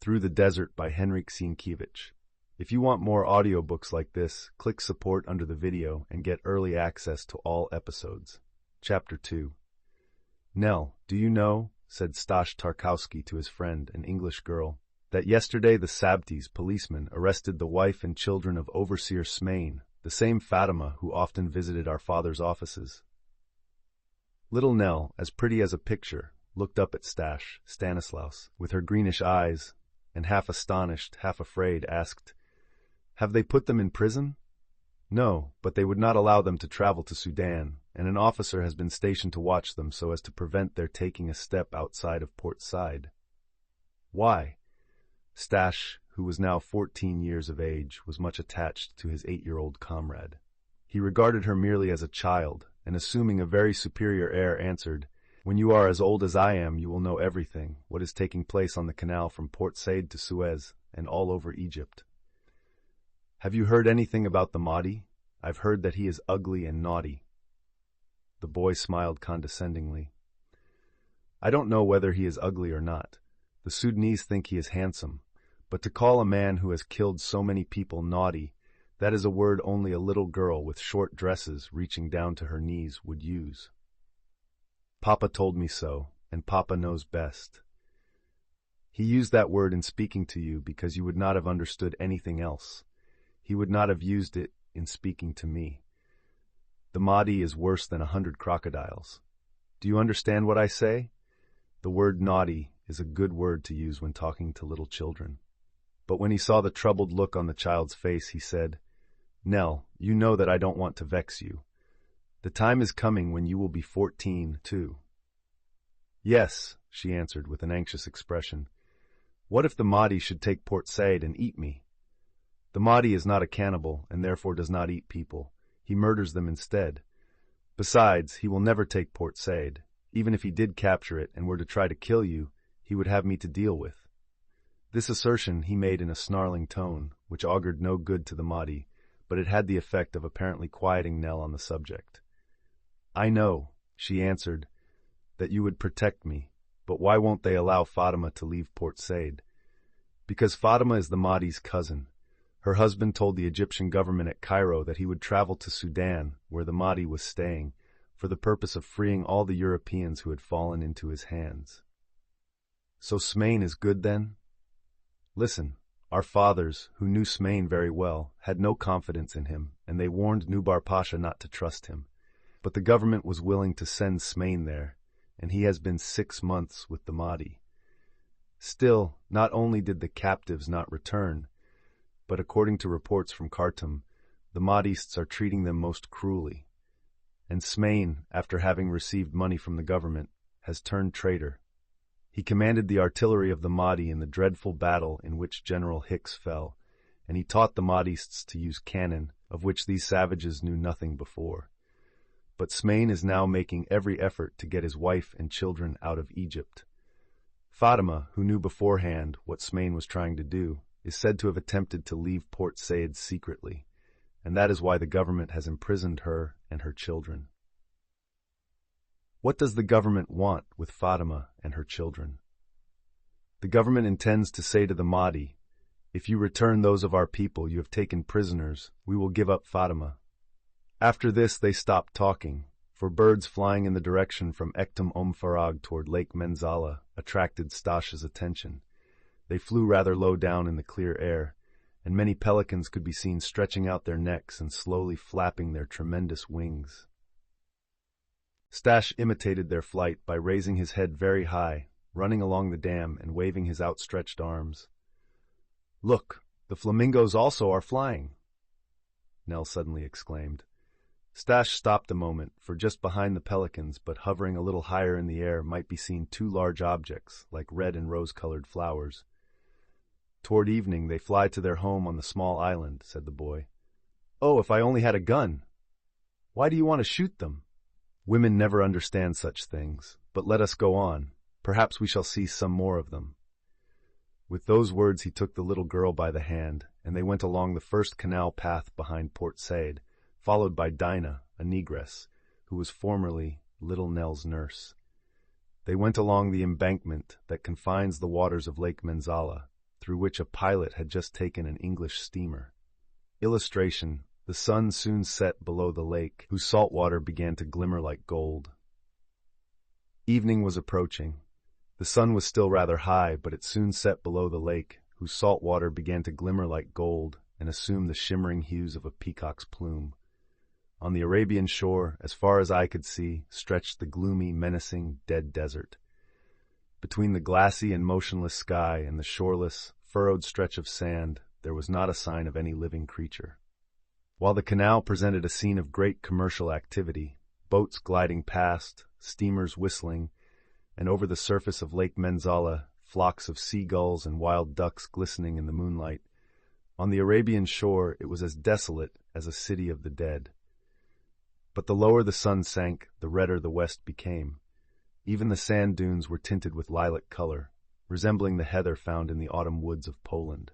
Through the Desert by Henryk Sienkiewicz. If you want more audiobooks like this, click support under the video and get early access to all episodes. Chapter 2. Nell, do you know, said Staś Tarkowski to his friend, an English girl, that yesterday the Sabtis policemen arrested the wife and children of Overseer Smain, the same Fatima who often visited our father's offices? Little Nell, as pretty as a picture, looked up at Stanislaus, with her greenish eyes, and half astonished, half afraid, asked, "Have they put them in prison?" "No, but they would not allow them to travel to Sudan, and an officer has been stationed to watch them so as to prevent their taking a step outside of Port Said." "Why?" Stash, who was now 14 years of age, was much attached to his 8-year-old comrade. He regarded her merely as a child, and assuming a very superior air, answered, "When you are as old as I am, you will know everything, what is taking place on the canal from Port Said to Suez, and all over Egypt." "Have you heard anything about the Mahdi? I've heard that he is ugly and naughty." The boy smiled condescendingly. "I don't know whether he is ugly or not. The Sudanese think he is handsome, but to call a man who has killed so many people naughty, that is a word only a little girl with short dresses reaching down to her knees would use. Papa told me so, and Papa knows best. He used that word in speaking to you because you would not have understood anything else. He would not have used it in speaking to me. The Mahdi is worse than 100 crocodiles. Do you understand what I say? The word naughty is a good word to use when talking to little children." But when he saw the troubled look on the child's face, he said, "Nell, you know that I don't want to vex you. The time is coming when you will be 14, too." "Yes," she answered with an anxious expression. "What if the Mahdi should take Port Said and eat me?" "The Mahdi is not a cannibal, and therefore does not eat people. He murders them instead. Besides, he will never take Port Said. Even if he did capture it and were to try to kill you, he would have me to deal with." This assertion he made in a snarling tone, which augured no good to the Mahdi, but it had the effect of apparently quieting Nell on the subject. "I know," she answered, "that you would protect me, but why won't they allow Fatima to leave Port Said?" "Because Fatima is the Mahdi's cousin. Her husband told the Egyptian government at Cairo that he would travel to Sudan, where the Mahdi was staying, for the purpose of freeing all the Europeans who had fallen into his hands." "So Smain is good then?" "Listen, our fathers, who knew Smain very well, had no confidence in him, and they warned Nubar Pasha not to trust him. But the government was willing to send Smain there, and he has been 6 months with the Mahdi. Still, not only did the captives not return, but according to reports from Khartoum, the Mahdists are treating them most cruelly. And Smain, after having received money from the government, has turned traitor. He commanded the artillery of the Mahdi in the dreadful battle in which General Hicks fell, and he taught the Mahdists to use cannon, of which these savages knew nothing before. But Smain is now making every effort to get his wife and children out of Egypt. Fatima, who knew beforehand what Smain was trying to do, is said to have attempted to leave Port Said secretly, and that is why the government has imprisoned her and her children." "What does the government want with Fatima and her children?" "The government intends to say to the Mahdi, 'If you return those of our people you have taken prisoners, we will give up Fatima.'" After this they stopped talking, for birds flying in the direction from Ektam Farag toward Lake Menzala attracted Stash's attention. They flew rather low down in the clear air, and many pelicans could be seen stretching out their necks and slowly flapping their tremendous wings. Stash imitated their flight by raising his head very high, running along the dam and waving his outstretched arms. "Look, the flamingos also are flying!" Nell suddenly exclaimed. Stash stopped a moment, for just behind the pelicans, but hovering a little higher in the air, might be seen 2 large objects, like red and rose-colored flowers. "Toward evening they fly to their home on the small island," said the boy. "Oh, if I only had a gun!" "Why do you want to shoot them?" "Women never understand such things, but let us go on. Perhaps we shall see some more of them." With those words he took the little girl by the hand, and they went along the first canal path behind Port Said, followed by Dinah, a negress, who was formerly little Nell's nurse. They went along the embankment that confines the waters of Lake Menzala, through which a pilot had just taken an English steamer. Illustration: the sun soon set below the lake, whose salt water began to glimmer like gold. Evening was approaching. The sun was still rather high, but it soon set below the lake, whose salt water began to glimmer like gold and assume the shimmering hues of a peacock's plume. On the Arabian shore, as far as eye could see, stretched the gloomy, menacing, dead desert. Between the glassy and motionless sky and the shoreless, furrowed stretch of sand, there was not a sign of any living creature. While the canal presented a scene of great commercial activity, boats gliding past, steamers whistling, and over the surface of Lake Menzala, flocks of seagulls and wild ducks glistening in the moonlight, on the Arabian shore it was as desolate as a city of the dead. But the lower the sun sank, the redder the west became. Even the sand dunes were tinted with lilac color, resembling the heather found in the autumn woods of Poland.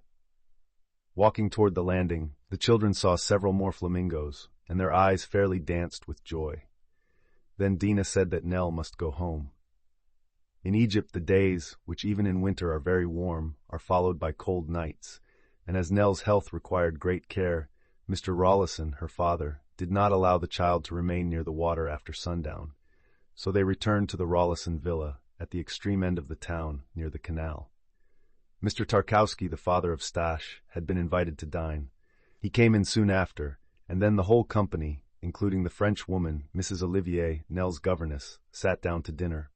Walking toward the landing, the children saw several more flamingos, and their eyes fairly danced with joy. Then Dina said that Nell must go home. In Egypt, the days, which even in winter are very warm, are followed by cold nights, and as Nell's health required great care, Mr. Rawlison, her father, did not allow the child to remain near the water after sundown, so they returned to the Rawlison villa at the extreme end of the town near the canal. Mr. Tarkowski, the father of Staś, had been invited to dine. He came in soon after, and then the whole company, including the French woman, Mrs. Olivier, Nell's governess, sat down to dinner.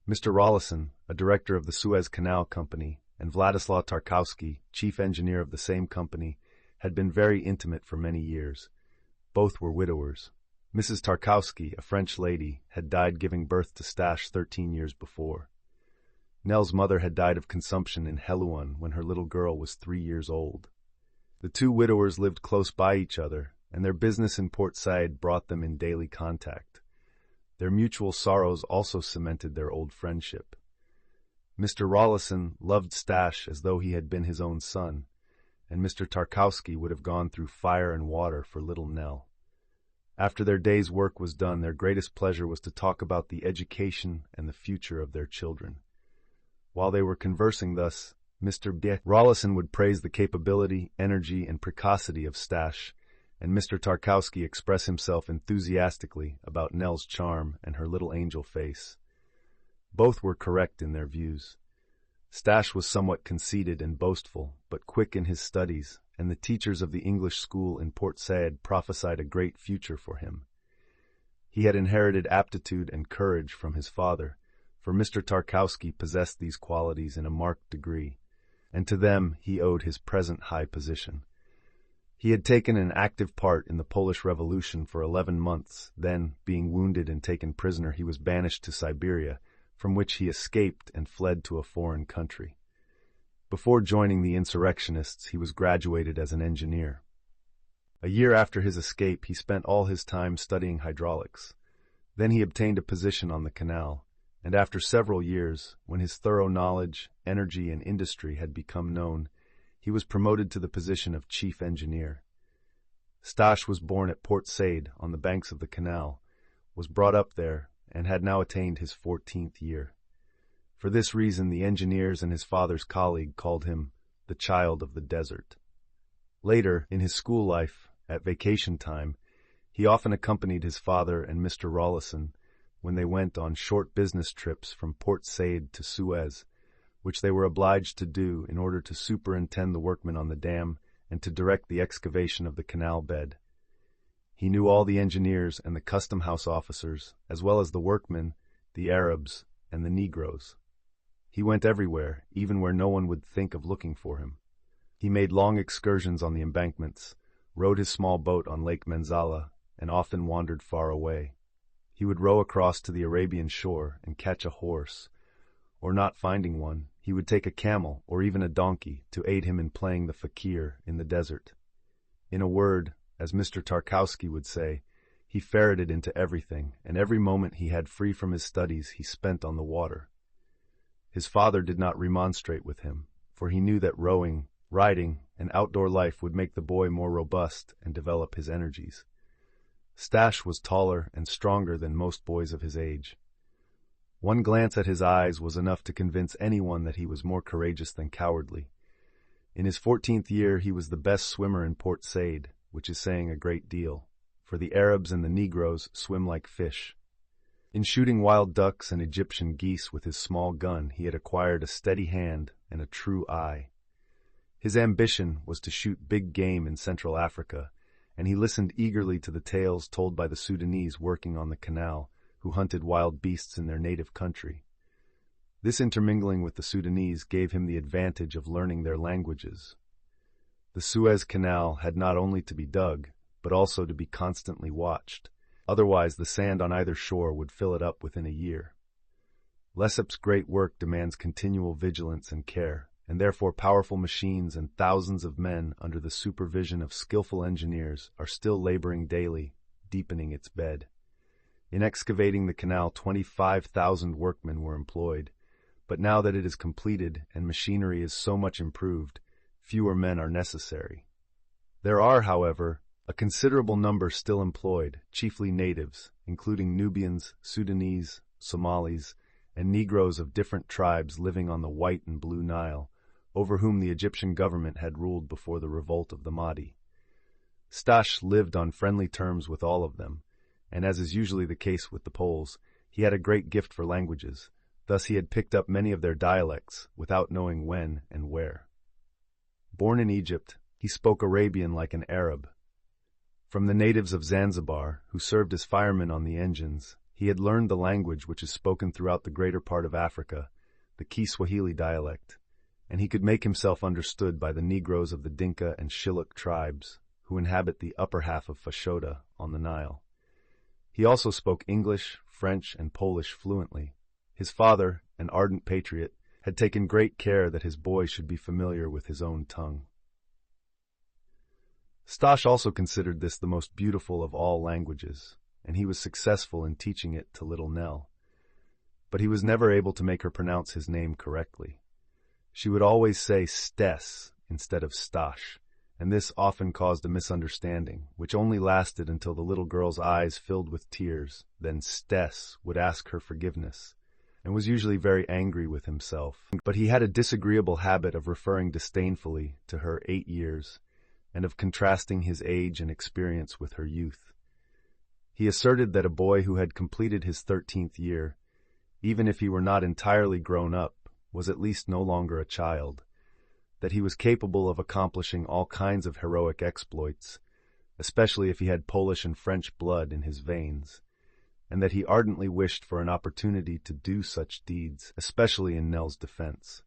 Mr. Rawlison, a director of the Suez Canal Company, and Vladislav Tarkowski, chief engineer of the same company, had been very intimate for many years. Both were widowers. Mrs. Tarkowski, a French lady, had died giving birth to Staś 13 years before. Nell's mother had died of consumption in Helouan when her little girl was 3 years old. The two widowers lived close by each other, and their business in Port Said brought them in daily contact. Their mutual sorrows also cemented their old friendship. Mr. Rawlison loved Staś as though he had been his own son, and Mr. Tarkowski would have gone through fire and water for little Nell. After their day's work was done, their greatest pleasure was to talk about the education and the future of their children. While they were conversing thus, Mr. Rawlison would praise the capability, energy, and precocity of Staś, and Mr. Tarkowski express himself enthusiastically about Nell's charm and her little angel face. Both were correct in their views. Staś was somewhat conceited and boastful, but quick in his studies, and the teachers of the English school in Port Said prophesied a great future for him. He had inherited aptitude and courage from his father, for Mr. Tarkowski possessed these qualities in a marked degree, and to them he owed his present high position. He had taken an active part in the Polish Revolution for 11 months, then, being wounded and taken prisoner, he was banished to Siberia, from which he escaped and fled to a foreign country. Before joining the insurrectionists, he was graduated as an engineer. A year after his escape, he spent all his time studying hydraulics. Then he obtained a position on the canal, and after several years, when his thorough knowledge, energy, and industry had become known, he was promoted to the position of chief engineer. Staś was born at Port Said on the banks of the canal, was brought up there, and had now attained his 14th year. For this reason, the engineers and his father's colleague called him the child of the desert. Later, in his school life, at vacation time, he often accompanied his father and Mr. Rawlison when they went on short business trips from Port Said to Suez, which they were obliged to do in order to superintend the workmen on the dam and to direct the excavation of the canal bed. He knew all the engineers and the custom house officers, as well as the workmen, the Arabs, and the Negroes. He went everywhere, even where no one would think of looking for him. He made long excursions on the embankments, rowed his small boat on Lake Menzala, and often wandered far away. He would row across to the Arabian shore and catch a horse, or not finding one, he would take a camel or even a donkey to aid him in playing the fakir in the desert. In a word, as Mr. Tarkowski would say, he ferreted into everything, and every moment he had free from his studies he spent on the water. His father did not remonstrate with him, for he knew that rowing, riding, and outdoor life would make the boy more robust and develop his energies. Staś was taller and stronger than most boys of his age. One glance at his eyes was enough to convince anyone that he was more courageous than cowardly, In his 14th year, he was the best swimmer in Port Said, which is saying a great deal, for the Arabs and the Negroes swim like fish. In shooting wild ducks and Egyptian geese with his small gun, he had acquired a steady hand and a true eye. His ambition was to shoot big game in Central Africa, and he listened eagerly to the tales told by the Sudanese working on the canal, who hunted wild beasts in their native country. This intermingling with the Sudanese gave him the advantage of learning their languages. The Suez Canal had not only to be dug, but also to be constantly watched. Otherwise, the sand on either shore would fill it up within a year. Lesseps' great work demands continual vigilance and care, and therefore powerful machines and thousands of men under the supervision of skillful engineers are still laboring daily, deepening its bed. In excavating the canal, 25,000 workmen were employed, but now that it is completed and machinery is so much improved, fewer men are necessary. There are, however, a considerable number still employed, chiefly natives, including Nubians, Sudanese, Somalis, and Negroes of different tribes living on the White and Blue Nile, over whom the Egyptian government had ruled before the revolt of the Mahdi. Staś lived on friendly terms with all of them, and as is usually the case with the Poles, he had a great gift for languages. Thus he had picked up many of their dialects without knowing when and where. Born in Egypt, he spoke Arabian like an Arab. From the natives of Zanzibar, who served as firemen on the engines, he had learned the language which is spoken throughout the greater part of Africa, the Kiswahili dialect, and he could make himself understood by the Negroes of the Dinka and Shilluk tribes, who inhabit the upper half of Fashoda on the Nile. He also spoke English, French, and Polish fluently. His father, an ardent patriot, had taken great care that his boy should be familiar with his own tongue. Staś also considered this the most beautiful of all languages, and he was successful in teaching it to little Nell. But he was never able to make her pronounce his name correctly. She would always say Stes instead of Staś, and this often caused a misunderstanding, which only lasted until the little girl's eyes filled with tears. Then Stes would ask her forgiveness, and was usually very angry with himself. But he had a disagreeable habit of referring disdainfully to her 8 years, and of contrasting his age and experience with her youth. He asserted that a boy who had completed his 13th year, even if he were not entirely grown up, was at least no longer a child, that he was capable of accomplishing all kinds of heroic exploits, especially if he had Polish and French blood in his veins, and that he ardently wished for an opportunity to do such deeds, especially in Nell's defense.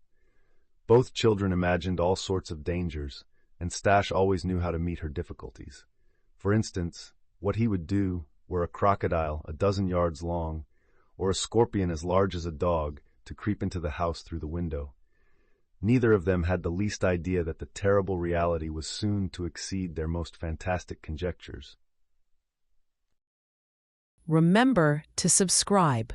Both children imagined all sorts of dangers, and Staś always knew how to meet her difficulties. For instance, what he would do were a crocodile a dozen yards long, or a scorpion as large as a dog, to creep into the house through the window. Neither of them had the least idea that the terrible reality was soon to exceed their most fantastic conjectures. Remember to subscribe.